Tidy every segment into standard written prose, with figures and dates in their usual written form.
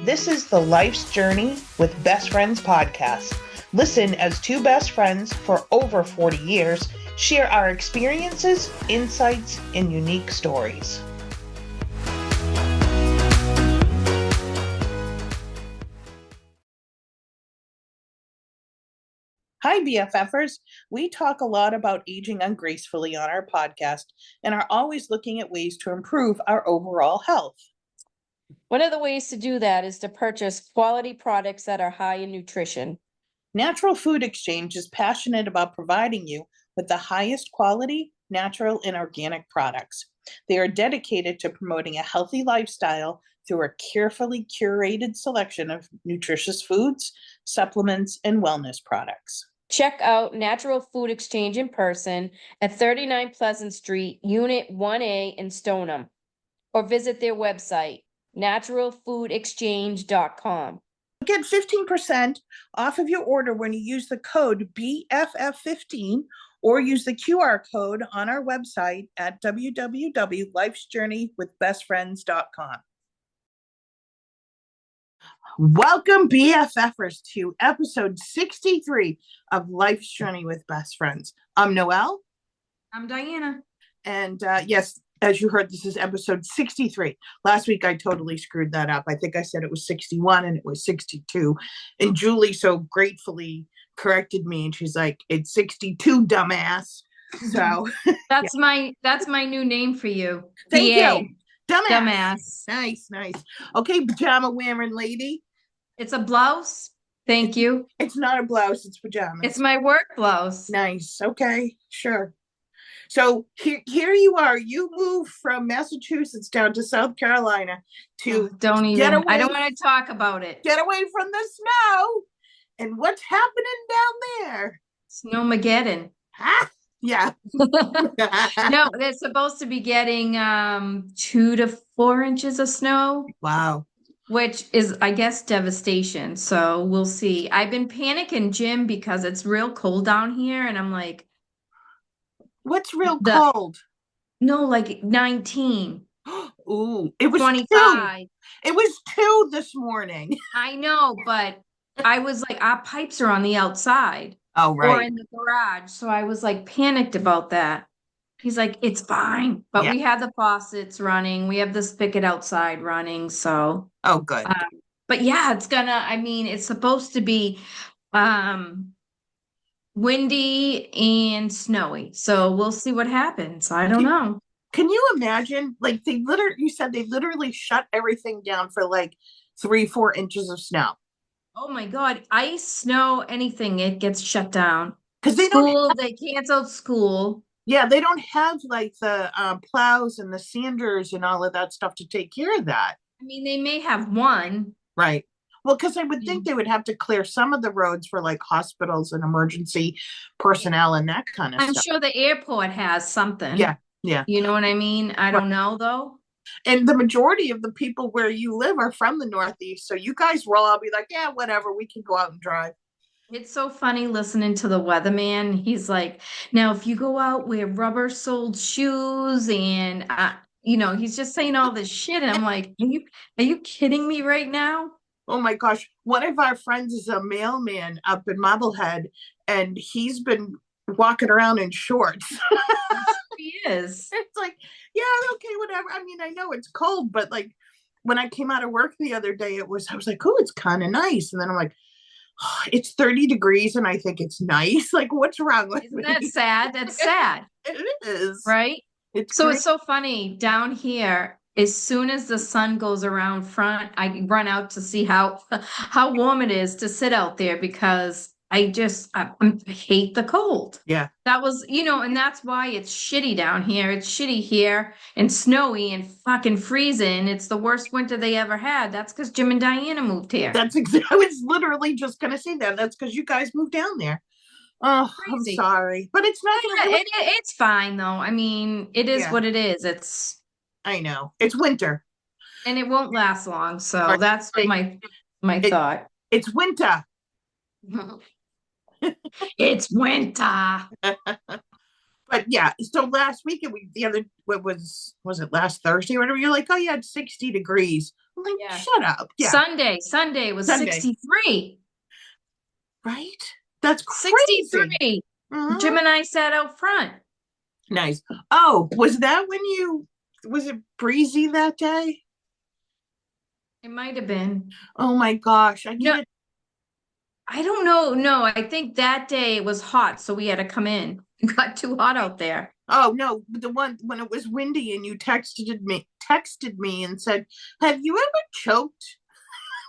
This is the Life's Journey with Best Friends podcast. Listen as two best friends for over 40 years share our experiences, insights, and unique stories. Hi, BFFers. We talk a lot about aging ungracefully on our podcast and are always looking at ways to improve our overall health. One of the ways to do that is to purchase quality products that are high in nutrition. Natural Food Exchange is passionate about providing you with the highest quality, natural, and organic products. They are dedicated to promoting a healthy lifestyle through a carefully curated selection of nutritious foods, supplements, and wellness products. Check out Natural Food Exchange in person at 39 Pleasant Street, Unit 1A in Stoneham, or visit their website, naturalfoodexchange.com. Get 15% off of your order when you use the code BFF15 or use the QR code on our website at www.lifesjourneywithbestfriends.com. Welcome, BFFers, to episode 63 of Life's Journey with Best Friends. I'm Noelle. I'm Diana. And yes, as you heard, this is episode 63. Last week, I totally screwed that up. I think I said it was 61 and it was 62. And Julie so gratefully corrected me. And she's like, it's 62, dumbass. So that's my new name for you. Thank BA. you. Dumbass. Nice. Okay, pajama wearing lady. It's a blouse. Thank you. It's not a blouse, it's pajamas. It's my work blouse. Nice. Okay, sure. So here you are. You moved from Massachusetts down to South Carolina to I don't want to talk about it. Get away from the snow. And what's happening down there? Snowmageddon. Ah, yeah. No, they're supposed to be getting 2 to 4 inches of snow. Wow. Which is, I guess, devastation. So we'll see. I've been panicking, Jim, because it's real cold down here. And I'm like, what's real cold? No, like 19. Ooh, it was 25. 2. It was 2 this morning. I know, but I was like, our pipes are on the outside. Oh, right. Or in the garage. So I was like panicked about that. He's like, it's fine. But we have the faucets running. We have the spigot outside running. So. Oh, good. But yeah, it's supposed to be windy and snowy. So we'll see what happens. I don't know. Can you imagine? Like you said they literally shut everything down for like 3-4 inches of snow. Oh my God. Ice, snow, anything. It gets shut down. Because they canceled school. Yeah, they don't have like the plows and the sanders and all of that stuff to take care of that. I mean, they may have one. Right. Well, because I would think they would have to clear some of the roads for like hospitals and emergency personnel and that kind of stuff. I'm sure the airport has something. Yeah. You know what I mean? I don't know, though. And the majority of the people where you live are from the Northeast. So you guys will all be like, yeah, whatever. We can go out and drive. It's so funny listening to the weatherman. He's like, now, if you go out, wear rubber-soled shoes and, he's just saying all this shit. And I'm like, are you kidding me right now? Oh my gosh. One of our friends is a mailman up in Marblehead, and he's been walking around in shorts. He is. It's like, yeah, okay, whatever. I mean, I know it's cold, but like when I came out of work the other day, I was like, oh, it's kind of nice. And then I'm like, oh, it's 30 degrees and I think it's nice. Like, what's wrong with Isn't me? that sad? That's sad. It is. Right? It's so funny. Down here, as soon as the sun goes around front, I run out to see how warm it is to sit out there because I hate the cold. Yeah. That was, and that's why it's shitty down here. It's shitty here and snowy and fucking freezing. It's the worst winter they ever had. That's because Jim and Diana moved here. I was literally just going to say that. That's because you guys moved down there. Oh, crazy. I'm sorry. But it's not going to It's fine, though. I mean, it is what it is. I know. It's winter. And it won't last long. So that's my thought. It's winter. It's winter. But yeah, so last week, what was it last Thursday or whatever? You're like, oh yeah, it's 60 degrees. I'm like, Yeah. shut up. Yeah. Sunday was Sunday. 63. Right? That's crazy. 63. Mhm. Jim and I sat out front. Nice. Oh, was that when was it breezy that day? It might have been. Oh my gosh. No, I don't know. No, I think that day it was hot, so we had to come in. It got too hot out there. Oh no, the one when it was windy and you texted me and said, "Have you ever choked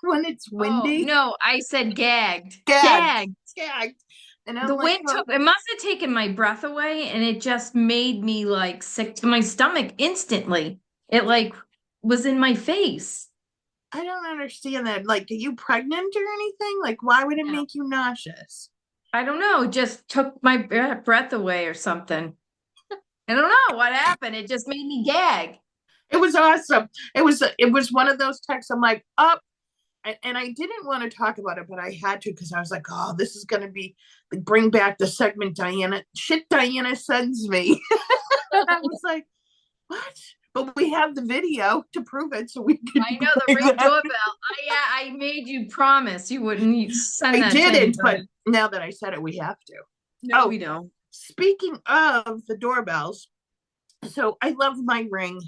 when it's Oh, windy?" no, I said gagged. Gagged. Gagged. Gagged. And The I'm like, wind took, it must have taken my breath away and it just made me like sick to my stomach instantly. It like was in my face. I don't understand that. Like, are you pregnant or anything? Like, why would it No. make you nauseous? I don't know, it just took my breath away or something. I don't know what happened. It just made me gag. It was awesome. It was one of those texts. I'm like, up. And I didn't want to talk about it, but I had to because I was like, oh, this is going to be bring back the segment Diana sends me. I was like, what? But we have the video to prove it, so we can. I know the ring doorbell. I made you promise you wouldn't send I that to didn't, but anybody. now that I said it, we have to. No, we don't. Speaking of the doorbells, so I love my ring.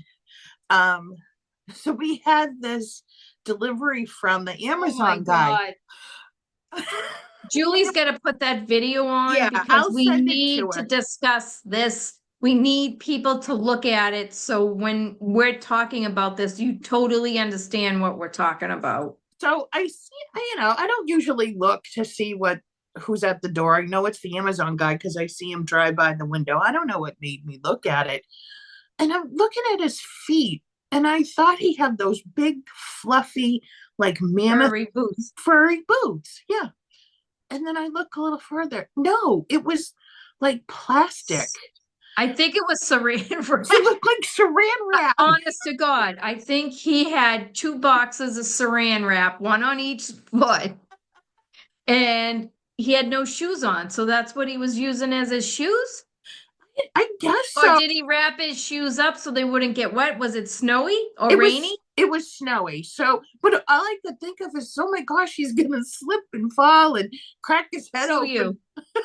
So we had this delivery from the Amazon guy. Julie's got to put that video on Yeah, because I'll we send it need to to her. discuss this. We need people to look at it. So when we're talking about this, you totally understand what we're talking about. So I see, I don't usually look to see who's at the door. I know it's the Amazon guy because I see him drive by the window. I don't know what made me look at it. And I'm looking at his feet, and I thought he had those big, fluffy, like mammoth furry boots. Yeah. And then I look a little further. No, it was like plastic. I think it was saran wrap. It looked like saran wrap. Honest to God, I think he had 2 boxes of saran wrap, one on each foot, and he had no shoes on. So that's what he was using as his shoes? I guess Or so. did he wrap his shoes up so they wouldn't get wet? Was it snowy or It rainy? It was snowy. So, but all I could think of is, oh my gosh, he's gonna slip and fall and crack his head open. You.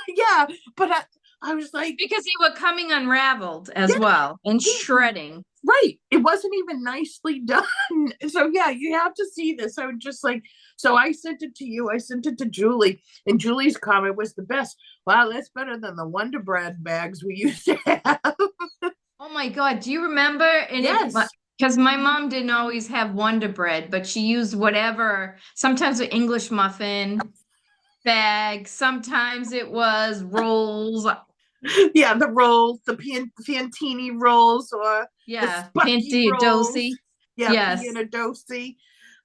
Yeah, but I was like, Because he were coming unraveled as Yeah. well and shredding. right. It wasn't even nicely done. So yeah, you have to see this. I was just like, so I sent it to you. I sent it to Julie, and Julie's comment was the best. Wow, that's better than the Wonder Bread bags we used to have. Oh my God, do you remember? And Yes. Because my mom didn't always have Wonder Bread, but she used whatever. Sometimes an English muffin bag. Sometimes it was rolls. Yeah, the rolls, the Fantini rolls, or Yeah, the Spucky rolls. Pantidosi. Yeah, Yes. Pianadosi.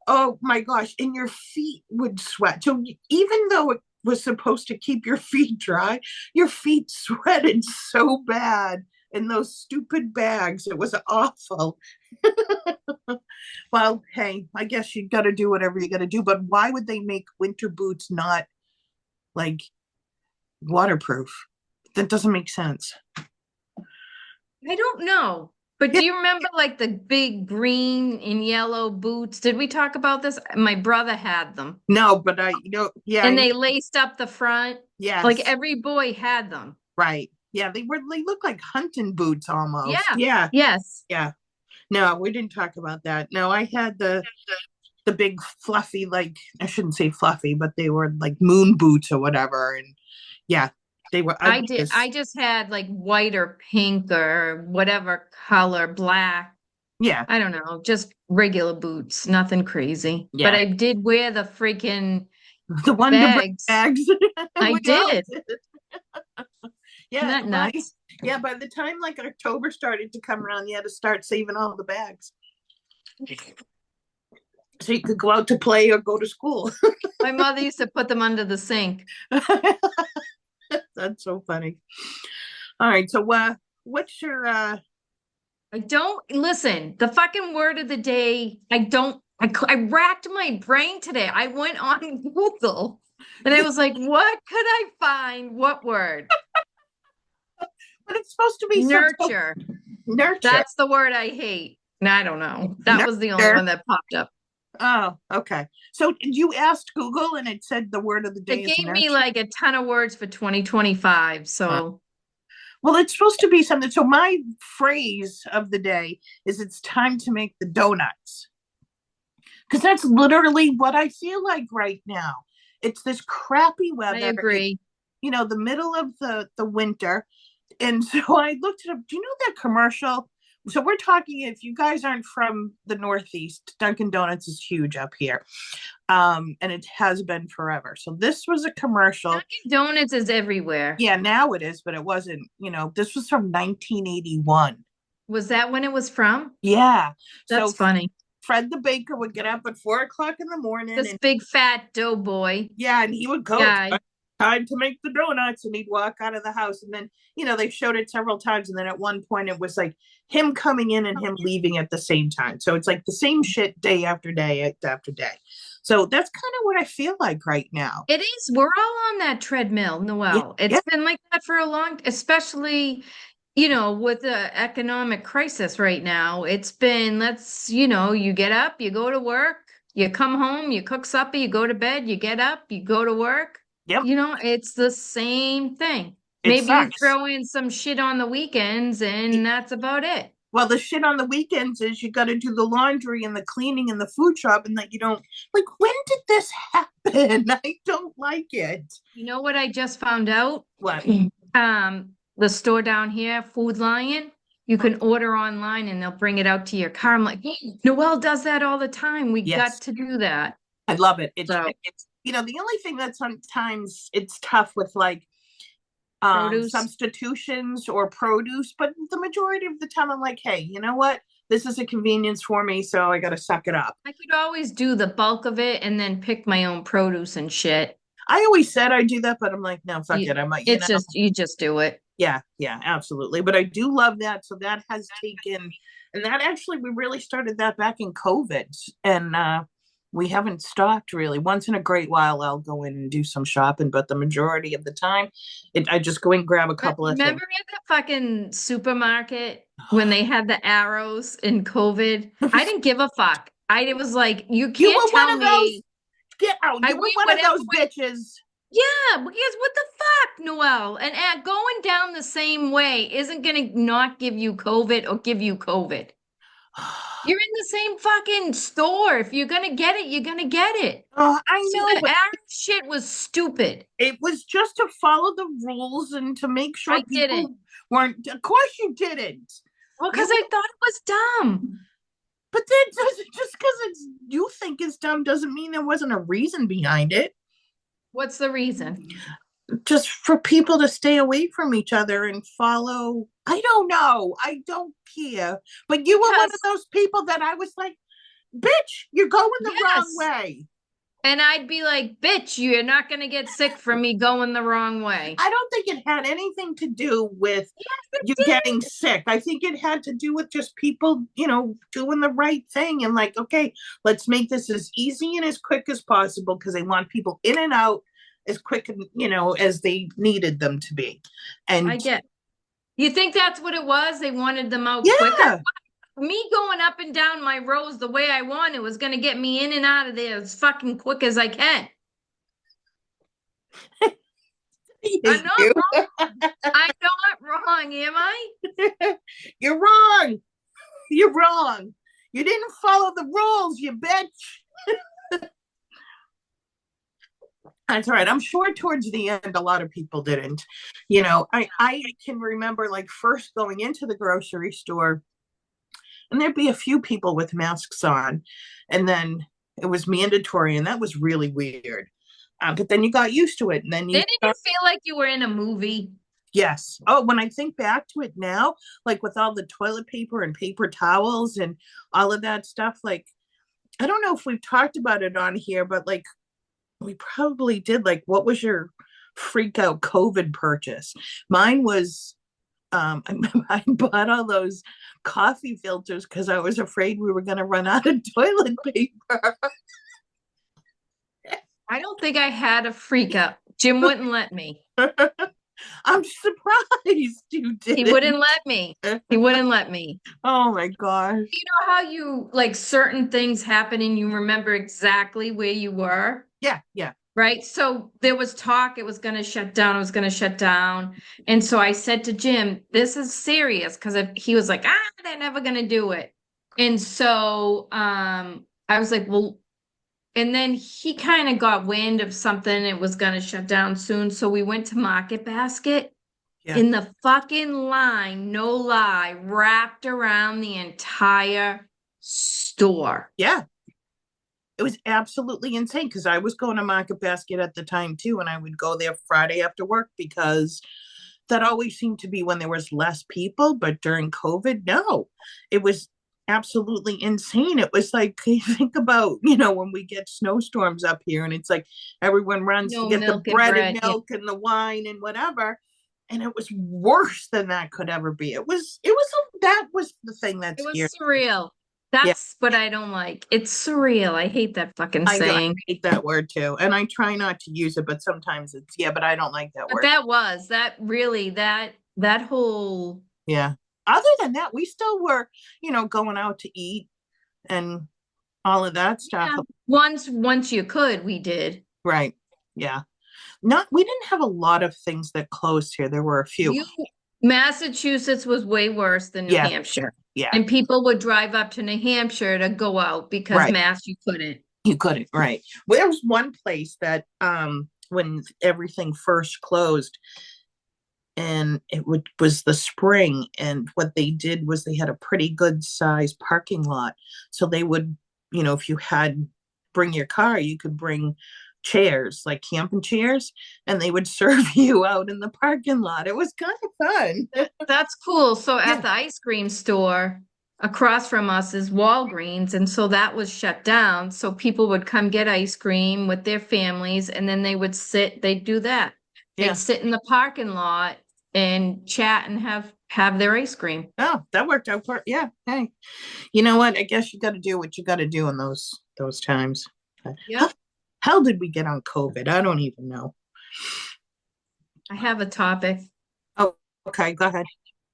Oh my gosh, and your feet would sweat. So even though it was supposed to keep your feet dry, your feet sweated so bad in those stupid bags. It was awful. Well, hey, I guess you got to do whatever you got to do, but why would they make winter boots not like waterproof? That doesn't make sense. I don't know. But do you remember like the big green and yellow boots? Did we talk about this? My brother had them. No, but yeah. And they laced up the front. Yes. Like every boy had them. Right. Yeah, they look like hunting boots almost. Yeah. Yeah. Yes. Yeah. No, we didn't talk about that. No, I had the big fluffy, like, I shouldn't say fluffy, but they were like moon boots or whatever. And yeah, they were. I did. I just had like white or pink or whatever color, black. Yeah. I don't know, just regular boots, nothing crazy. Yeah. But I did wear the freaking the Wonder bags. bags. I did. Yeah. Isn't that nuts? Yeah, by the time like October started to come around, you had to start saving all the bags. So you could go out to play or go to school. My mother used to put them under the sink. That's so funny. All right, so what's your I don't listen. The fucking word of the day. I racked my brain today. I went on Google and I was like, what could I find? What word? But it's supposed to be Nurture. Nurture. That's the word I hate. And I don't know. That was the only one that popped up. Oh, okay. So you asked Google and it said the word of the day It is gave me nurture. like a ton of words for 2025. So Well, it's supposed to be something. So my phrase of the day is it's time to make the donuts. Because that's literally what I feel like right now. It's this crappy I weather. agree. The middle of the winter. And so I looked it up. Do you know that commercial? So we're talking, if you guys aren't from the Northeast, Dunkin' Donuts is huge up here. And it has been forever. So this was a commercial. Dunkin' Donuts is everywhere. Yeah, now it is, but it wasn't, this was from 1981. Was that when it was from? Yeah. That's So funny. Fred the baker would get up at 4 o'clock in the morning This and big fat doughboy yeah, and he would go, guy. time to make the donuts, and he'd walk out of the house. And then, they showed it several times. And then at one point it was like him coming in and him leaving at the same time. So it's like the same shit day after day after day. So that's kind of what I feel like right now. It is. We're all on that treadmill, Yeah, Noelle. It's yeah, been like that for a long, especially, with the economic crisis right now. It's been, you get up, you go to work, you come home, you cook supper, you go to bed, you get up, you go to work. yep. It's the same thing. It Maybe you sucks. throw in some shit on the weekends and that's about it. Well, the shit on the weekends is you got to do the laundry and the cleaning and the food shop, and that you don't like. When did this happen? I don't like it. You know what I just found out? What? The store down here, Food Lion, you can order online and they'll bring it out to your car. I'm like, Noelle does that all the time. We Yes, got to do that. I love it. It's So it's the only thing that sometimes it's tough with like produce. substitutions or produce, but the majority of the time I'm like, hey, you know what? This is a convenience for me, so I got to suck it up. I could always do the bulk of it and then pick my own produce and shit. I always said I do that, but I'm like, no, fuck You, it. I'm like, it's just, you just do it. yeah, yeah, absolutely. But I do love that. So that has taken, and that actually, we really started that back in COVID. And we haven't stopped really. Once in a great while, I'll go in and do some shopping, but the majority of the time, I just go and grab a couple of things. Remember at the fucking supermarket when they had the arrows in COVID? I didn't give a fuck. It was like, you You can't were one tell of those, me. get out. I You were went one of whatever those way. bitches. Yeah, because what the fuck, Noelle? And going down the same way isn't going to not give you COVID or give you COVID. You're in the same fucking store. If you're going to get it, you're going to get it. Oh, I So know, the but arrow shit was stupid. it was just to follow the rules and to make sure I people didn't. weren't. Of course, you didn't. Well, You because I thought it was dumb. But that doesn't just because you think it's dumb doesn't mean there wasn't a reason behind it. What's the reason? Just for people to stay away from each other and follow. I don't know. I don't care. But you were one of Because, those people that I was like, bitch, you're going the wrong yes. way. And I'd be like, bitch, you're not going to get sick from me going the wrong way. I don't think it had anything to do with you did. getting sick. I think it had to do with just people, doing the right thing and like, okay, let's make this as easy and as quick as possible because they want people in and out as quick and as they needed them to be. And I get. You think that's what it was? They wanted them out yeah, quicker? Me going up and down my rows the way I wanted was going to get me in and out of there as fucking quick as I can. I'm not wrong. I'm not wrong, am I? You're wrong. You're wrong. You didn't follow the rules, you bitch. That's right. I'm sure towards the end, a lot of people didn't. I can remember like first going into the grocery store and there'd be a few people with masks on. And then it was mandatory. And that was really weird. But then you got used to it. And then Didn't you feel like you were in a movie? Yes. Oh, when I think back to it now, like with all the toilet paper and paper towels and all of that stuff, like, I don't know if we've talked about it on here, but like, we probably did. Like, what was your freak out COVID purchase? Mine was, I bought all those coffee filters because I was afraid we were going to run out of toilet paper. I don't think I had a freak out. Jim wouldn't let me. I'm surprised you He didn't. wouldn't let me. He wouldn't let me. Oh my gosh. You know how you like certain things happen and you remember exactly where you were? Yeah, yeah. Right. So there was talk it was going to shut down. It was going to shut down. And so I said to Jim, this is serious because he was like, they're never going to do it. And so I was like, well, and then he kind of got wind of something. It was going to shut down soon. So we went to Market Basket. Yeah. In the fucking line, no lie, wrapped around the entire store. Yeah. It was absolutely insane because I was going to Market Basket at the time too, and I would go there Friday after work because that always seemed to be when there was less people. But during COVID, no, it was absolutely insane. It was like, think about, when we get snowstorms up here and it's like everyone runs to No get the milk and bread bread. and Yeah. milk and the wine and whatever. And it was worse than that could ever be. That was the thing that It was scared. surreal. Yeah. That's what I don't like. It's surreal. I hate that fucking I know, I saying. hate that word too. And I try not to use it, but sometimes but I don't like that But word. that whole Yeah. Other than that, we still were, going out to eat and all of that stuff. yeah, once you could, we did. Right. Yeah. We didn't have a lot of things that closed here. There were a few. Massachusetts was way worse than New Yeah. Hampshire. Yeah. And people would drive up to New Hampshire to go out because Right. Mass you couldn't. You couldn't, right. Well, there was one place that when everything first closed, and was the spring, and what they did was they had a pretty good sized parking lot. So they would, if you had bring your car, you could bring chairs, like camping chairs, and they would serve you out in the parking lot. It was kind of fun. That's cool. So Yeah. at the ice cream store across from us is Walgreens, and so that was shut down. So people would come get ice cream with their families, and then they'd do that. Yeah. They'd sit in the parking lot and chat and have their ice cream. Oh, that worked out. Yeah. Hey, you know what? I guess you got to do what you got to do in those times. Yeah. How did we get on COVID? I don't even know. I have a topic. Oh, okay. Go ahead.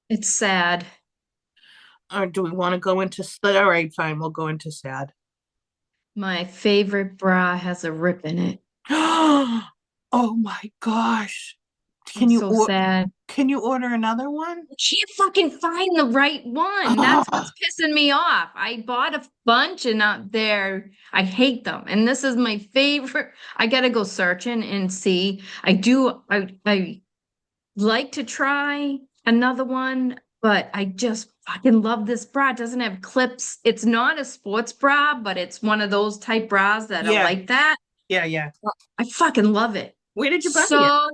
It's sad. Or do we want to go into? All right, fine. We'll go into sad. My favorite bra has a rip in it. Oh my gosh! I'm so sad. Can you order another one? I can't fucking find the right one. That's what's pissing me off. I bought a bunch and I hate them. And this is my favorite. I gotta go searching and see. I like to try another one, but I just fucking love this bra. It doesn't have clips. It's not a sports bra, but it's one of those type bras that are like that. Yeah, yeah. I fucking love it. Where did you buy it? So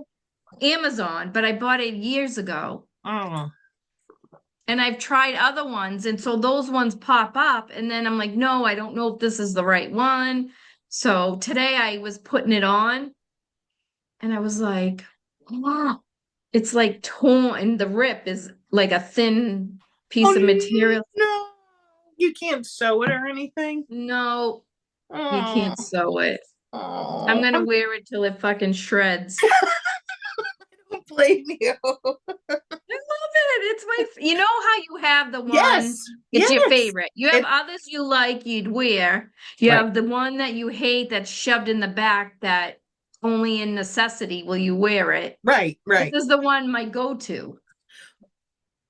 Amazon, but I bought it years ago. Oh. And I've tried other ones. And so those ones pop up. And then I'm like, no, I don't know if this is the right one. So today I was putting it on and I was like, wow, it's like torn. And the rip is like a thin piece of material. No, you can't sew it or anything. No, you Oh. can't sew it. Oh. I'm going to wear it till it fucking shreds. I don't blame you. I love it. It's you know how you have the one, Yes. it's your Yes. favorite. You have others you like, you'd wear. You Right. have the one that you hate that's shoved in the back that only in necessity will you wear it. Right, right. This is the one my go-to.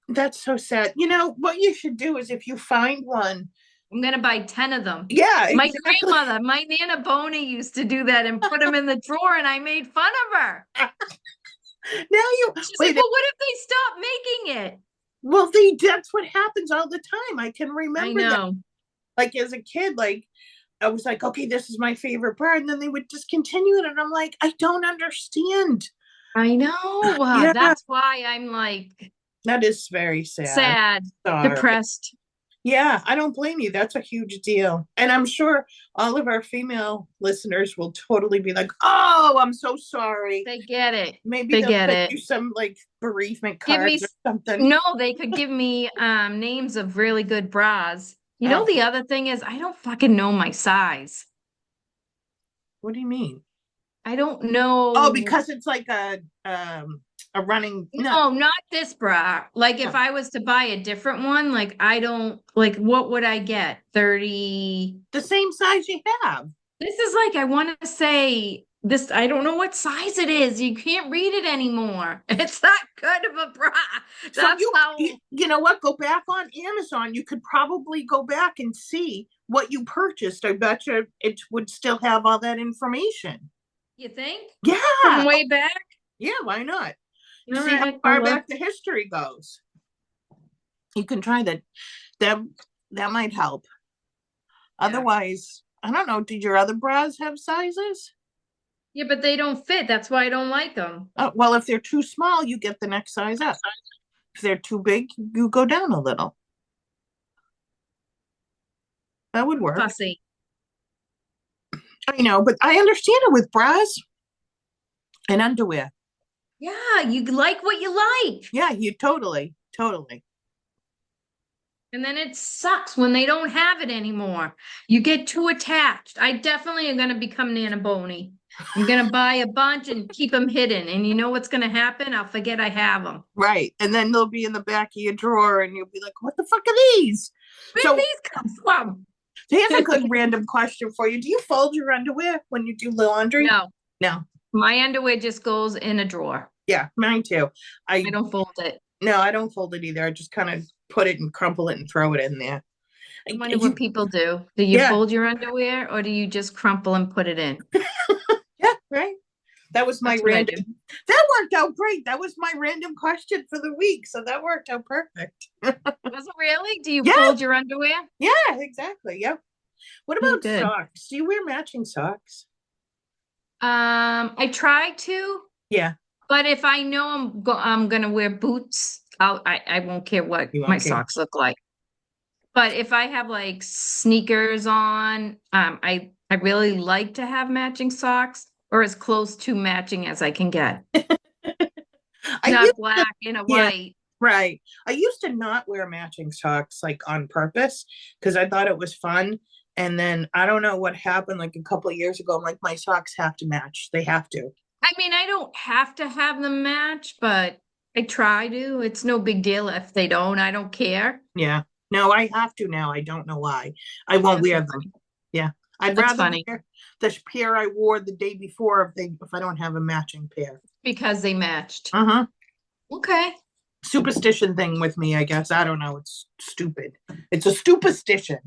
That's so sad. You know, what you should do is if you find one. I'm going to buy 10 of them. Yeah, My exactly. grandmother, my Nana Boney used to do that and put them in the drawer and I made fun of her. Now you She's wait. like, well, what if they stop making it? Well, that's what happens all the time. I can I remember that. know. Like as a kid, like I was like, okay, this is my favorite part, and then they would discontinue it, and I'm like, I don't understand. I know. Yeah. That's why I'm like That is very sad. Sorry. Depressed. Yeah, I don't blame you. That's a huge deal. And I'm sure all of our female listeners will totally be like, oh, I'm so sorry. They get it. Maybe They they'll get send it. you some like bereavement Give me cards or something. No, they could give me names of really good bras. You know, Oh. the other thing is I don't fucking know my size. What do you mean? I don't know. Oh, because it's like a A running, no, No, not this bra. Like if I was to buy a different one, like I don't like what would I get? 30. the same size you have. This is like I want to say this, I don't know what size it is. You can't read it anymore. It's that good of a bra. So That's how you know what? Go back on Amazon. You could probably go back and see what you purchased. I bet you it would still have all that information. you think? Yeah. From way back? Yeah, why not? All See how right, far I'll look. back the history goes. You can try that. That might help. Yeah. Otherwise, I don't know. Did your other bras have sizes? Yeah, but they don't fit. That's why I don't like them. Oh, well, if they're too small, you get the next size up. If they're too big, you go down a little. That would work. Fussy. I know, but I understand it with bras and underwear. Yeah, you like what you like. Yeah, you totally. And then it sucks when they don't have it anymore. You get too attached. I definitely am going to become Nana Boney. I'm going to buy a bunch and keep them hidden. And you know what's going to happen? I'll forget I have them. Right. And then they'll be in the back of your drawer and you'll be like, what the fuck are these? Where So did these come from? here's a good random question for you. Do you fold your underwear when you do laundry? No, No. my underwear just goes in a drawer. Yeah, mine too. I don't fold it. No, I don't fold it either. I just kind of put it and crumple it and throw it in there. I wonder what people do. Do you Yeah. fold your underwear or do you just crumple and put it in? Yeah, right. That was my That's what I random. That worked out great. That was my random question for the week. So that worked out perfect. Was it really? Do you Yeah. fold your underwear? Yeah, exactly. Yeah. What about Good. socks? Do you wear matching socks? I try to, Yeah. but if I know I'm gonna wear boots, I won't care what You won't my care. socks look like. But if I have like sneakers on, I really like to have matching socks or as close to matching as I can get. I Not used to- black and a Yeah. white. Right. I used to not wear matching socks like on purpose because I thought it was fun. And then I don't know what happened like a couple of years ago. I'm like, my socks have to match. They have to. I mean, I don't have to have them match, but I try to. It's no big deal if they don't. I don't care. Yeah. No, I have to now. I don't know why. I won't That's wear funny. them. Yeah. I'd That's rather funny. wear the pair I wore the day before if I don't have a matching pair. Because they matched. Uh-huh. Okay. Superstition thing with me, I guess. I don't know. It's stupid. It's a superstition.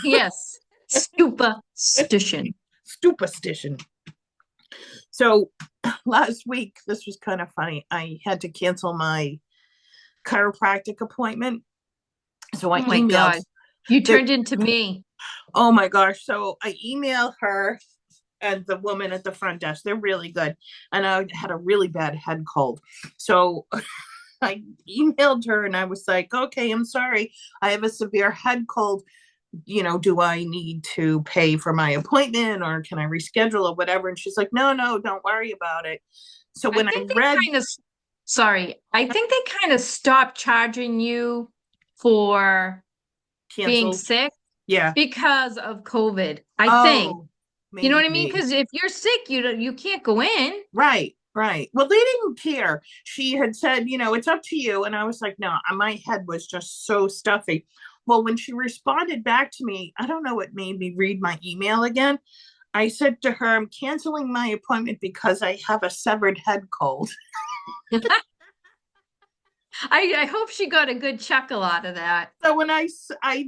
Yes. Superstition. Superstition. So last week, this was kind of funny. I had to cancel my chiropractic appointment. So I Oh my emailed. God. You turned into me. Oh my gosh. So I emailed her and the woman at the front desk. They're really good. And I had a really bad head cold. So I emailed her and I was like, okay, I'm sorry. I have a severe head cold. You know, do I need to pay for my appointment or can I reschedule or whatever? And she's like, no, don't worry about it. So when I think read, I think they kind of stopped charging you for being canceled, sick yeah. because of COVID. I think. You know what I mean? maybe. Because if you're sick, you can't go in. Right. Well, they didn't care. She had said, it's up to you. And I was like, no, my head was just so stuffy. Well, when she responded back to me, I don't know what made me read my email again. I said to her, I'm canceling my appointment because I have a severed head cold. I hope she got a good chuckle out of that. So when I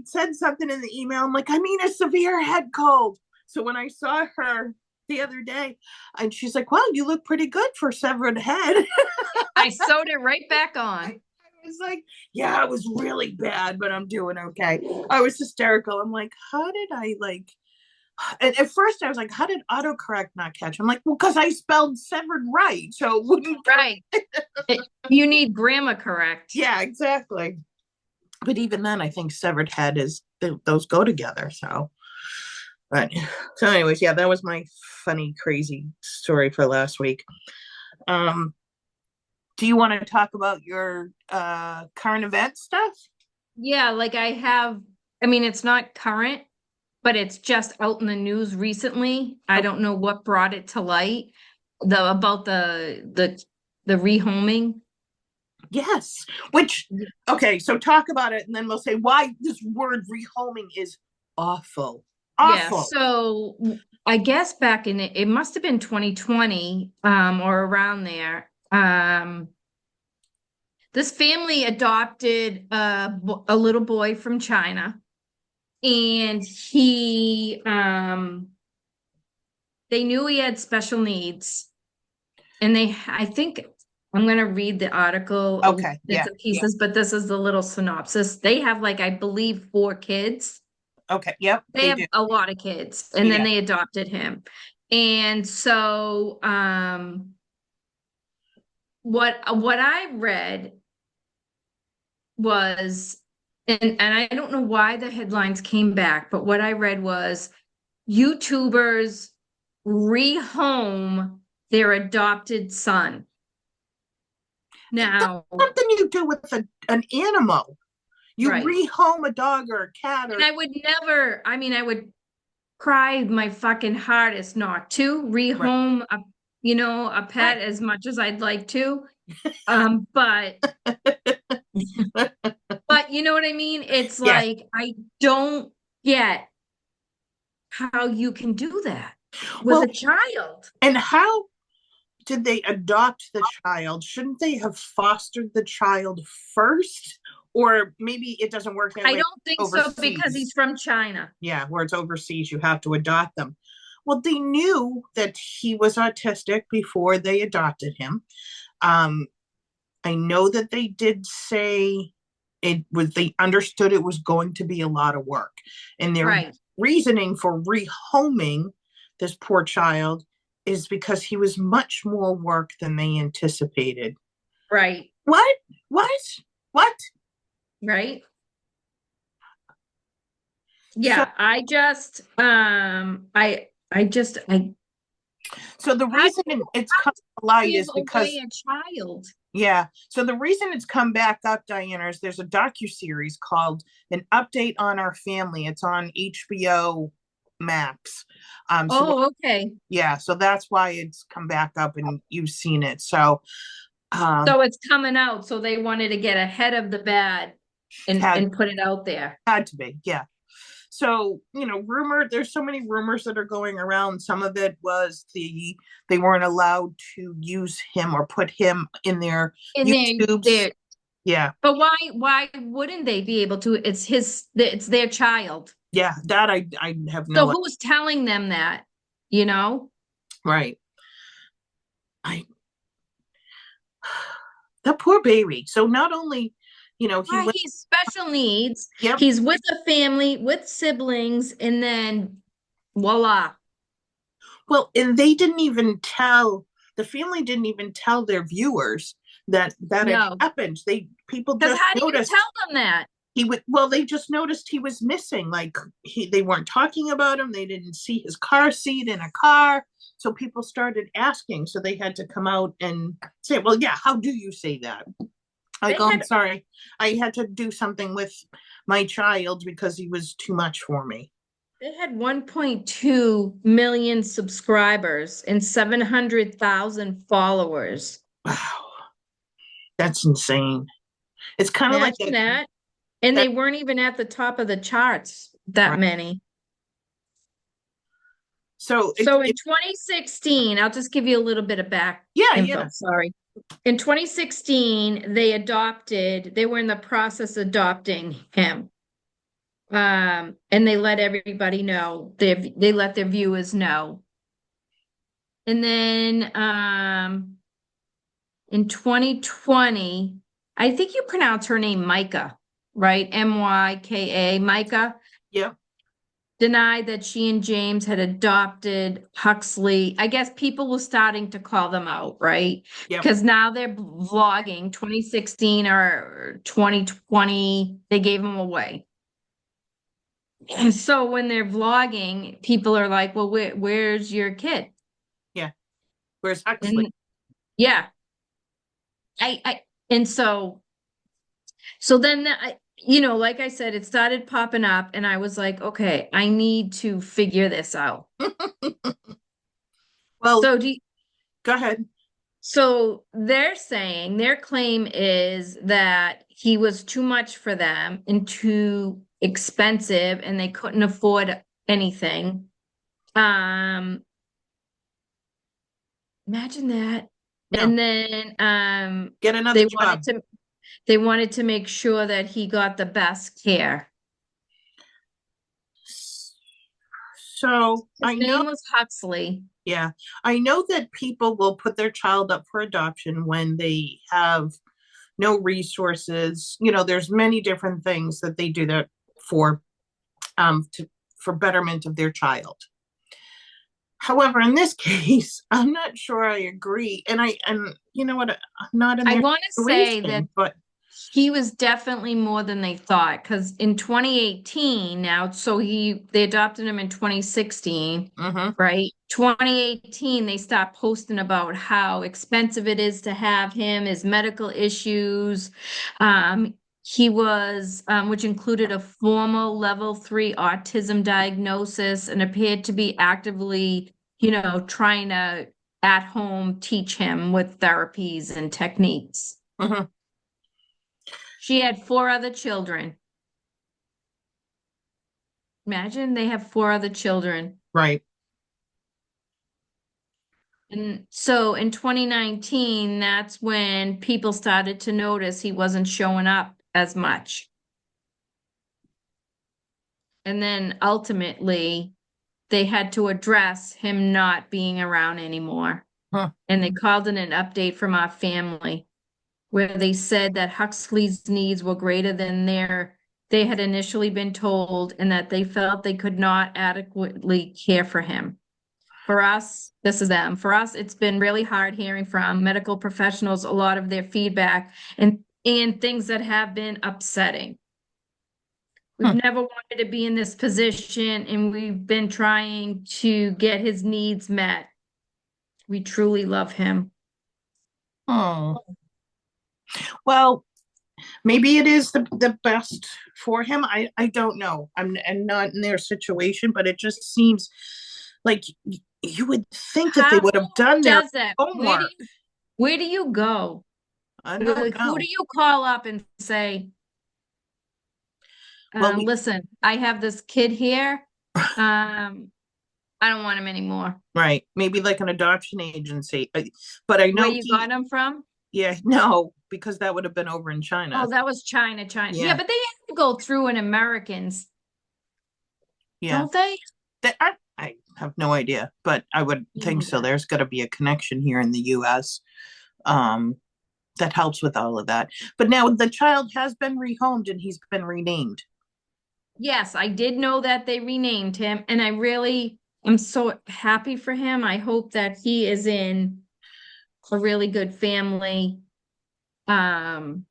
said something in the email, I'm like, I mean a severe head cold. So when I saw her the other day, and she's like, well, you look pretty good for severed head. I sewed it right back on. I was like, yeah, it was really bad, but I'm doing okay. I was hysterical. I'm like, how did I and at first I was like, how did autocorrect not catch? I'm like, well, because I spelled severed right. So it wouldn't. Right. You need grammar correct. Yeah, exactly. But even then, I think severed head those go together. So anyways, yeah, that was my funny, crazy story for last week. Do you want to talk about your current event stuff? Yeah, like I mean, it's not current, but it's just out in the news recently. I don't know what brought it to light. About the the rehoming. Yes. Which, okay, so talk about it and then we'll say why this word rehoming is awful. Yeah, Awful. so I guess back in it must have been 2020, or around there. This family adopted a little boy from China, and they knew he had special needs, and I think I'm gonna read the article, Okay. bits Yeah. and pieces, but this is the little synopsis. They have, like, I believe, 4 kids. Okay. Yep. They They have do. a lot of kids, and then Yeah. they adopted him. And so, what I read was, and I don't know why the headlines came back, but what I read was YouTubers rehome their adopted son. Now, Something you do with an animal. You right. rehome a dog or a cat or And I would never, I mean, I would cry my fucking hardest not to right. rehome a pet Right. as much as I'd like to. But you know what I mean? It's Yes. like, I don't get how you can do that with Well, a child. and how did they adopt the child? Shouldn't they have fostered the child first? Or maybe it doesn't work that I way don't think so, because he's overseas. from China. Yeah, where it's overseas, you have to adopt them. Well, they knew that he was autistic before they adopted him. Um, I know that they did say they understood it was going to be a lot of work. And their Right, reasoning for rehoming this poor child is because he was much more work than they anticipated. right, What? What? What? right. So, Yeah, I so the how reason it's come to light give is away because a child. yeah. So the reason it's come back up, Diana, is there's a docu-series called An Update on Our Family. It's on HBO Max. So Oh, okay. yeah, so that's why it's come back up and you've seen it. So So it's coming out, so they wanted to get ahead of the bad and had put it out there. had to be, yeah. So, there's so many rumors that are going around. Some of it was they weren't allowed to use him or put him in their And YouTubes. they're Yeah. But why wouldn't they be able to? It's their child. Yeah, that I have So no who's telling them that? You know? right. I That poor baby. So not only, he Why, went, he's special needs. yep. He's with a family, with siblings, and then voila. Well, and the family didn't even tell their viewers that it No. happened. People Because just how do you noticed tell them that? they just noticed he was missing. Like they weren't talking about him. They didn't see his car seat in a car. So people started asking. So they had to come out and say, well, yeah, how do you say that? They I'm had sorry. I had to do something with my child because he was too much for me. they had 1.2 million subscribers and 700,000 followers. Wow, that's insane. It's kind of like Imagine that. And that they weren't even at the top of the charts, that right. many. So So in 2016, I'll just give you a little bit of back info. yeah. Sorry. In 2016, they were in the process of adopting him. And they let everybody know. They let their viewers know. And then in 2020, I think you pronounce her name Micah, right? Myka, Micah. Yeah. Denied that she and James had adopted Huxley. I guess people were starting to call them out, right? Yep. Because now they're vlogging 2016 or 2020, they gave them away. And so when they're vlogging, people are like, well, where's your kid? Yeah. Where's Huxley? And yeah. And so then like I said, it started popping up and I was like, okay, I need to figure this out. Well, So go ahead. So they're saying their claim is that he was too much for them and too expensive and they couldn't afford anything. Um, Imagine that. Yeah. And then Get another job. they wanted to make sure that he got the best care. So I His know, name was Huxley. yeah, I know that people will put their child up for adoption when they have no resources. You know, there's many different things that they do that for, for betterment of their child. However, in this case, I'm not sure I agree. And you know what, I'm not in I their want to say that situation, but he was definitely more than they thought because in 2018 now, so they adopted him in 2016, mhm, right? 2018, they stopped posting about how expensive it is to have him, his medical issues. He was, which included a formal level 3 autism diagnosis and appeared to be actively, trying to at home teach him with therapies and techniques. mhm, She had 4 other children. Imagine they have 4 other children. right. And so in 2019, that's when people started to notice he wasn't showing up as much. And then ultimately, they had to address him not being around anymore. Huh. And they called it an update from our family, where they said that Huxley's needs were greater than they had initially been told, and that they felt they could not adequately care for him. For us, this is them. For us, it's been really hard hearing from medical professionals a lot of their feedback and things that have been upsetting. We've Hmm. never wanted to be in this position, and we've been trying to get his needs met. We truly love him. Oh, well, maybe it is the best for him. I don't know. I'm not in their situation, but it just seems like you would think that they How would have done their does that? homework. Where do you go? I don't Like, who do know. you call up and say, Well, listen, I have this kid here. I don't want him anymore. right, maybe like an adoption agency. But I Where know you he, got him from? yeah, no, because that would have been over in Oh, China. that was China, China. Yeah, Yeah, but they have to go through an Americans, yeah. don't they? I have no idea, but I would Me think so. neither. There's got to be a connection here in the US. Um, that helps with all of that. But now the child has been rehomed and he's been renamed. Yes, I did know that they renamed him, and I really am so happy for him. I hope that he is in a really good family. Um,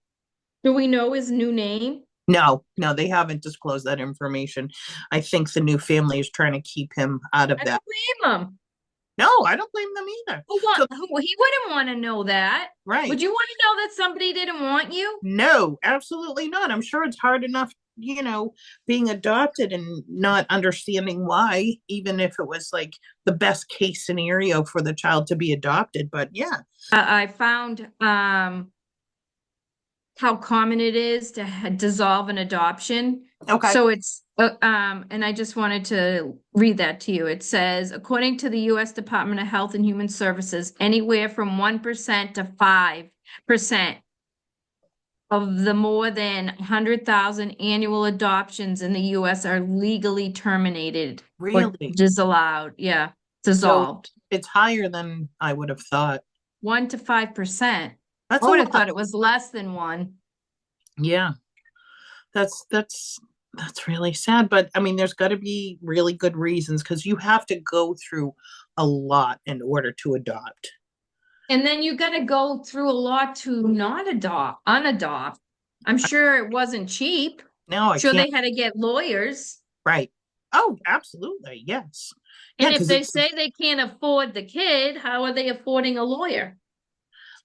do we know his new name? No, no, they haven't disclosed that information. I think the new family is trying to keep him out of I that. don't blame him. No, I don't blame them either. So, He wouldn't want to know that. right. Would you want to know that somebody didn't want you? No, absolutely not. I'm sure it's hard enough, you know, being adopted and not understanding why, even if it was like the best case scenario for the child to be adopted. But yeah, I found how common it is to dissolve an adoption. okay. So and I just wanted to read that to you. It says, according to the U.S. Department of Health and Human Services, anywhere from 1% to 5% of the more than 100,000 annual adoptions in the U.S. are legally terminated or Really? disallowed. Yeah, So dissolved. it's higher than I would have thought. 1 to 5%. That's I a would have lot. thought it was less than 1. Yeah, that's really sad. But I mean, there's got to be really good reasons because you have to go through a lot in order to adopt. And then you got to go through a lot to not unadopt. I'm sure it wasn't cheap. Now I Sure, can't. they had to get lawyers. Right. Oh, absolutely. Yes. Yeah, And if because they it's say they can't afford the kid, how are they affording a lawyer?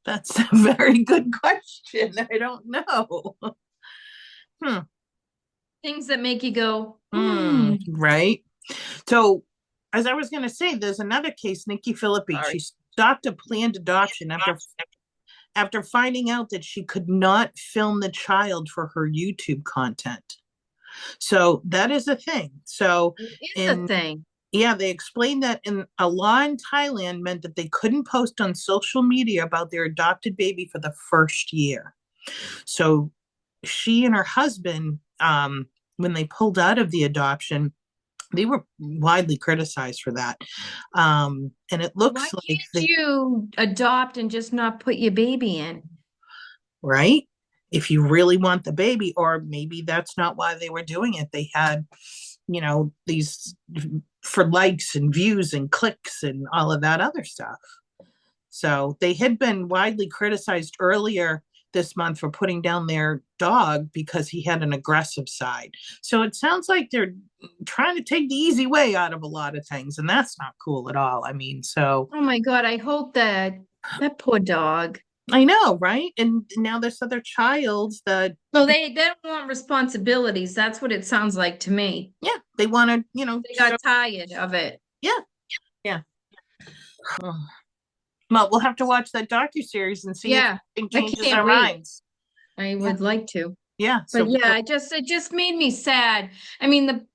that's a very good question. I don't know. Hmm. Things that make you go, Right. So, as I was going to say, there's another case, Nikki Philippi. sorry. stopped a planned adoption after finding out that she could not film the child for her YouTube content. So that is a thing. So It is a in thing. yeah, they explained that in a law in Thailand meant that they couldn't post on social media about their adopted baby for the first year. So she and her husband, when they pulled out of the adoption, they were widely criticized for that. And it Why looks like can't you adopt and just not put your baby in? right? If you really want the baby, or maybe that's not why they were doing it. They had, these for likes and views and clicks and all of that other stuff. So they had been widely criticized earlier this month for putting down their dog because he had an aggressive side. So it sounds like they're trying to take the easy way out of a lot of things, and that's not cool at all. I mean, so Oh my God, I hope that poor dog. I know, right? And now this other child that So they don't want responsibilities. That's what it sounds like to me. yeah, they want to, They got tired of it. yeah, yeah. Well, we'll have to watch that docu-series and see Yeah, if it I changes can't our wait. minds. I would like to. Yeah. But So yeah, it just made me sad. I mean,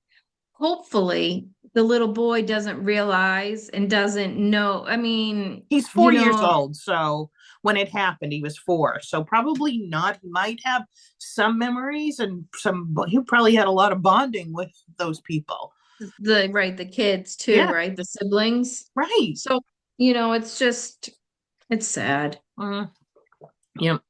hopefully the little boy doesn't realize and doesn't know. I mean, he's 4 years old. So when it happened, he was 4. So probably not. He might have some memories and he probably had a lot of bonding with those people. the kids too, Yeah. right? The siblings. Right. So, it's sad. Yep.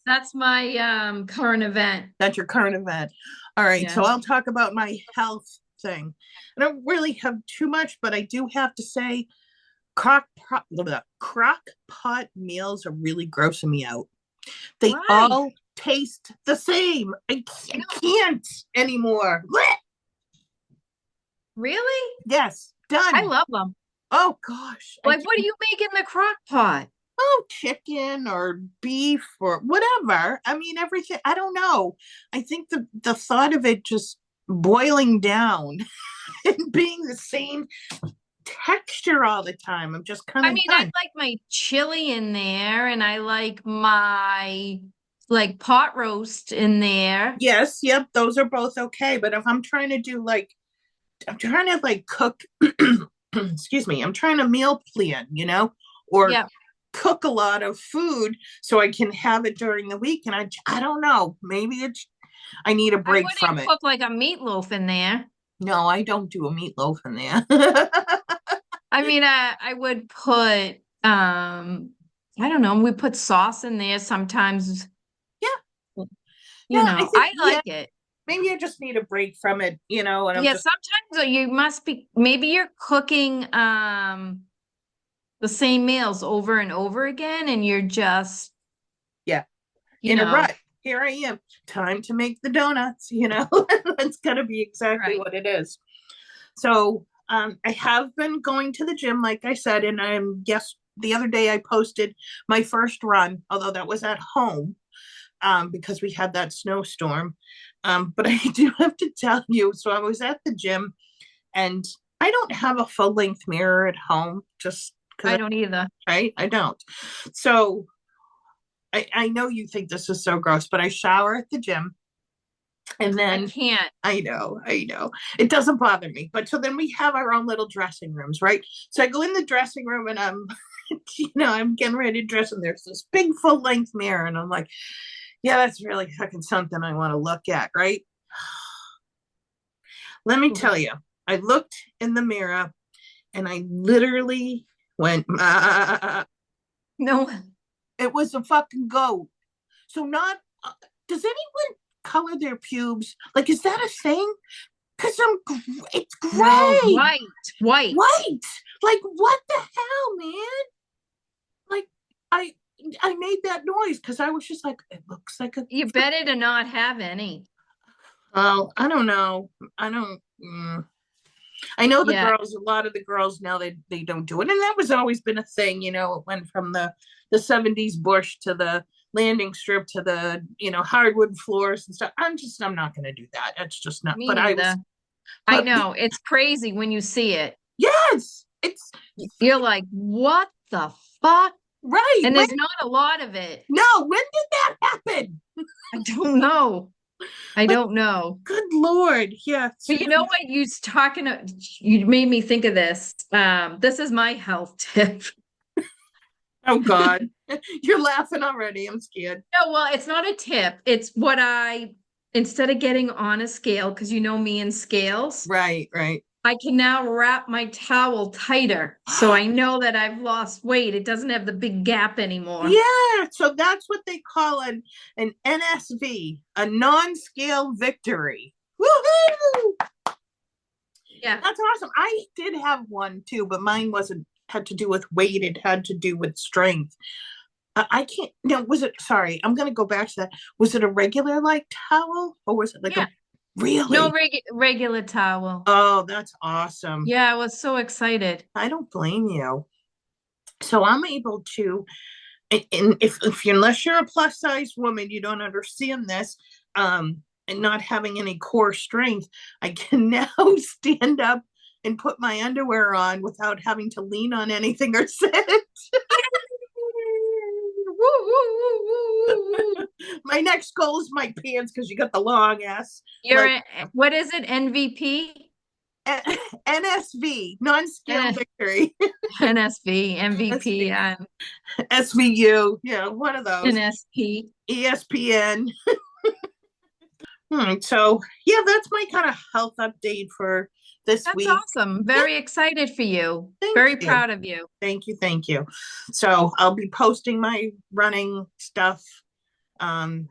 That's my current event. That's your current event. All right. Yeah. So I'll talk about my health thing. I don't really have too much, but I do have to say crock pot meals are really grossing me out. They Why? all taste the same. I can't anymore. Blech! Really? Yes, done. I love them. Oh gosh. Like, what do you make in the crock pot? Oh, chicken or beef or whatever. I mean, everything. I don't know. I think the thought of it just boiling down and being the same texture all the time, I'm just kind of I mean, I like my chili in there, and I like my pot roast in there. Yes, yep, those are both okay. But if I'm trying to do I'm trying to cook, excuse me, I'm trying to meal plan, or Yeah. cook a lot of food so I can have it during the week. And I don't know, maybe I need a break from it. Cook like a meatloaf in there. No, I don't do a meatloaf in there. I mean, I would put I don't know, we put sauce in there sometimes. Yeah. I like it. Maybe I just need a break from it, and sometimes you must be, maybe you're cooking the same meals over and over again, and you're just in a rut. Here I am, time to make the donuts, it's gonna be exactly what it is. So I have been going to the gym, like I said, and the other day I posted my first run, although that was at home, because we had that snowstorm. But I do have to tell you, so I was at the gym, and I don't have a full length mirror at home, just because I don't either. Right? I don't. So I know you think this is so gross, but I shower at the gym. And then I can't. I know. It doesn't bother me. But so then we have our own little dressing rooms, right? So I go in the dressing room and I'm, I'm getting ready to dress, and there's this big full length mirror. And I'm like, yeah, that's really fucking something I want to look at, right? Let me tell you, I looked in the mirror and I literally went, No. It was a fucking goat. So does anyone color their pubes? Is that a thing? Because it's gray. No, white. What the hell, man? I made that noise because I was just like, it looks like a. You better to not have any. Well, I don't know. I know a lot of the girls now, they don't do it. And that was always been a thing, it went from the 70s bush to the landing strip to the, hardwood floors and stuff. I'm not going to do that. It's just not. Me neither. I know. It's crazy when you see it. Yes. You're like, what the fuck? Right. And there's not a lot of it. No, when did that happen? I don't know. I Like, don't know. good Lord. Yeah. But you know what? You made me think of this. This is my health tip. Oh God. You're laughing already. I'm scared. No, well, it's not a tip. It's what instead of getting on a scale, because you know me and scales, Right, right. I can now wrap my towel tighter. So I know that I've lost weight. It doesn't have the big gap anymore. Yeah, so that's what they call an NSV, a non-scale victory. Woohoo! Yeah. That's awesome. I did have one too, but mine wasn't had to do with weight. It had to do with strength. I can't. No, was it? Sorry, I'm gonna go back to that. Was it a regular like towel, or was it like Yeah. a really? No regular towel. Oh, that's awesome. Yeah, I was so excited. I don't blame you. So I'm able to, and if you unless you're a plus size woman, you don't understand this. And not having any core strength, I can now stand up and put my underwear on without having to lean on anything or sit. Woo, woo, woo, woo, woo. My next goal is my pants because you got the long ass. What is it? NVP? NSV, non-scale victory. NSV, MVP, SVU, yeah, one of those. NSP. ESPN. So yeah, that's my kind of health update for this That's week. awesome. Very excited for you. Thank Very you. proud of you. Thank you, thank you. So I'll be posting my running stuff. I'm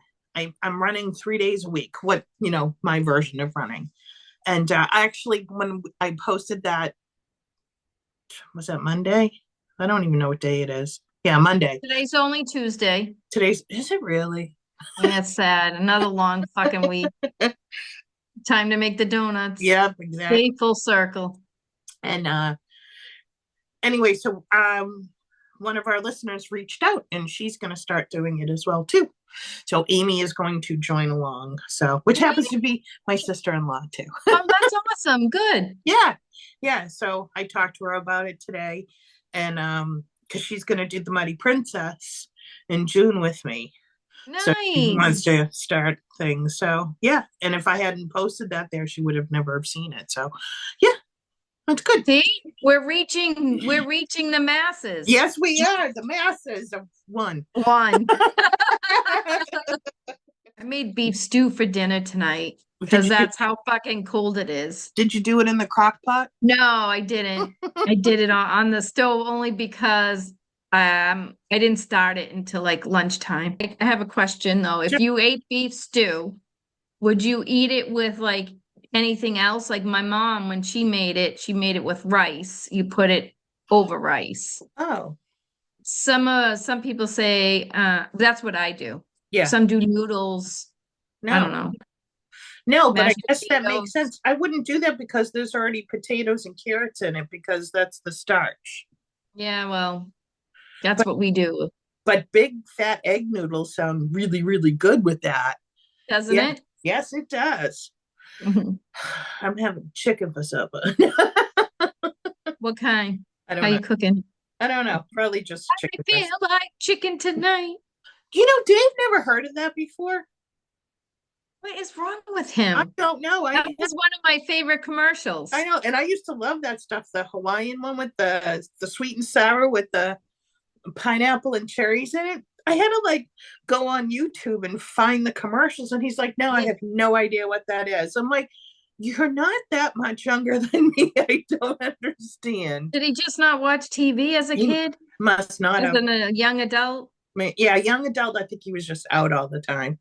running 3 days a week. My version of running. And actually, when I posted that, was that Monday? I don't even know what day it is. Yeah, Monday. Today's only Tuesday. Is it really? That's sad. Another long fucking week. Time to make the donuts. Yep, exactly. Stay full circle. And anyway, so one of our listeners reached out and she's going to start doing it as well too. So Amy is going to join along. So which happens to be my sister-in-law too. Oh, that's awesome. Good. Yeah. So I talked to her about it today, and because she's going to do the Muddy Princess in June with me. Nice. So she wants to start things. So yeah, and if I hadn't posted that there, she would have never have seen it. So yeah, that's good. See, we're reaching the masses. Yes, we are the masses of one. I made beef stew for dinner tonight because that's how fucking cold it is. Did you do it in the crock pot? No, I didn't. I did it on the stove only because I didn't start it until like lunchtime. I have a question though. If you ate beef stew, would you eat it with like anything else? Like my mom, when she made it with rice. You put it over rice. Oh. Some people say that's what I do. Yeah. Some do noodles. No. I don't know. No, but I guess potatoes. that makes sense. I wouldn't do that because there's already potatoes and carrots in it because that's the starch. Yeah, well, that's what we do. But big fat egg noodles sound really, really good with that. Doesn't it? Yes, it does. Mm-hmm. I'm having chicken for supper. What kind? I don't How know. you cooking? I don't know. Probably just chicken. I feel like chicken tonight. Dave never heard of that before. What is wrong with him? I don't know. That was one of my favorite commercials. I know, and I used to love that stuff. The Hawaiian one with the sweet and sour with the pineapple and cherries in it. I had to like go on YouTube and find the commercials, and he's like, "No, I have no idea what that is." I'm like, "You're not that much younger than me. I don't understand." Did he just not watch TV as a kid? Must not have. As a young adult? Yeah, young adult. I think he was just out all the time.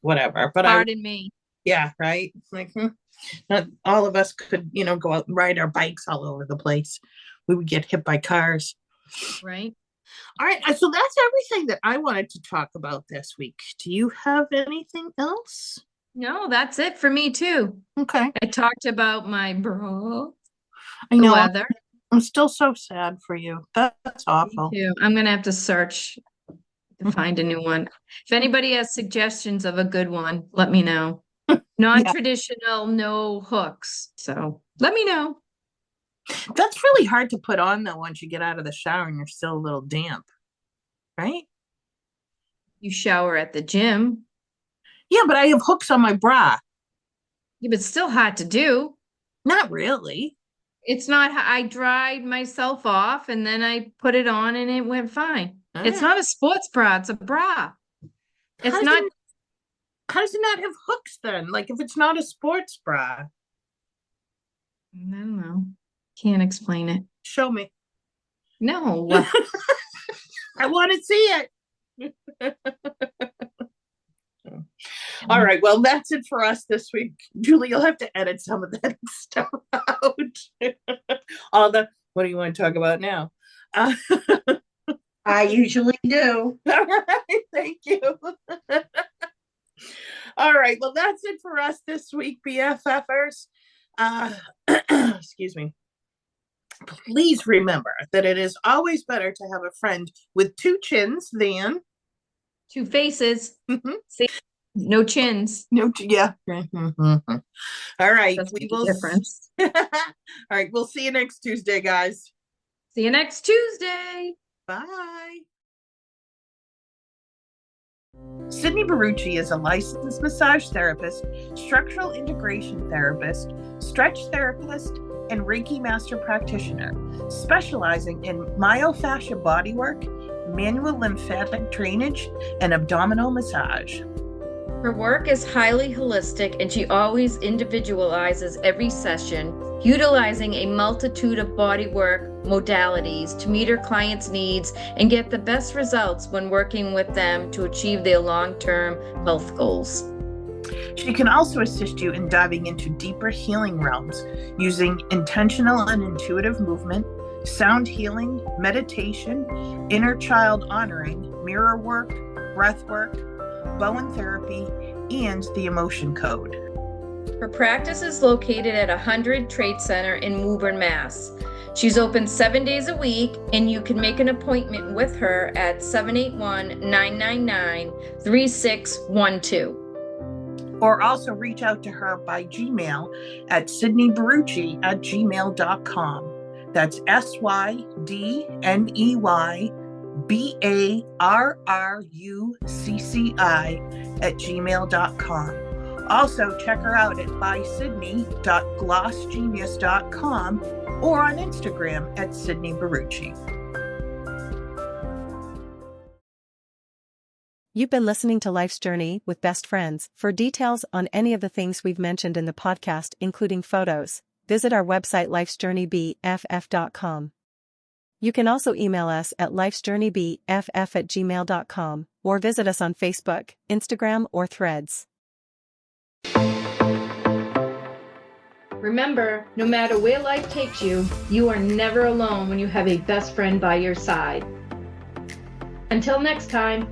Whatever. But Pardon me. Yeah, right. Like, not all of us could, go out and ride our bikes all over the place. We would get hit by cars. Right. All right. So that's everything that I wanted to talk about this week. Do you have anything else? No, that's it for me too. Okay. I talked about my I know. weather. I'm still so sad for you. That's awful. Me too. I'm gonna have to search to find a new one. If anybody has suggestions of a good one, let me know. Non-traditional, no hooks. So let me know. That's really hard to put on though once you get out of the shower and you're still a little damp, right? You shower at the gym. Yeah, but I have hooks on my bra. Yeah, but it's still hot to do. Not really. It's not, I dried myself off and then I put it on and it went fine. It's not a sports bra, it's a bra. It's How does not, how does it not have hooks then? Like if it's not a sports bra, I don't know. Can't explain it. show me. No. I want to see it. All right. Well, that's it for us this week. Julie, you'll have to edit some of that stuff out. All the, what do you want to talk about now? I usually do. All right. Thank you. All right. Well, that's it for us this week, BFFers. Excuse me. Please remember that it is always better to have a friend with two chins than Two faces. Mhm. See? No chins. no. Yeah. All right. That's We the will. difference. All right. We'll see you next Tuesday, guys. See you next Tuesday. Bye. Sydney Barucci is a licensed massage therapist, structural integration therapist, stretch therapist, and Reiki master practitioner, specializing in myofascia bodywork, manual lymphatic drainage, and abdominal massage. Her work is highly holistic and she always individualizes every session, utilizing a multitude of bodywork modalities to meet her clients' needs and get the best results when working with them to achieve their long-term health goals. She can also assist you in diving into deeper healing realms using intentional and intuitive movement, sound healing, meditation, inner child honoring, mirror work, breath work, Bowen therapy, and the emotion code. Her practice is located at 100 Trade Center in Woburn, Mass. She's open 7 days a week, and you can make an appointment with her at 781-999-3612. Or also reach out to her by Gmail at sydneybarucci@gmail.com. That's SYDNEYBARRUCCI@gmail.com. Also, check her out at bysydney.glossgenius.com or on Instagram at Sydney Barucci. You've been listening to Life's Journey with Best Friends. For details on any of the things we've mentioned in the podcast, including photos, visit our website lifesjourneybff.com. You can also email us at lifesjourneybff@gmail.com or visit us on Facebook, Instagram, or Threads. Remember, no matter where life takes you, you are never alone when you have a best friend by your side. Until next time.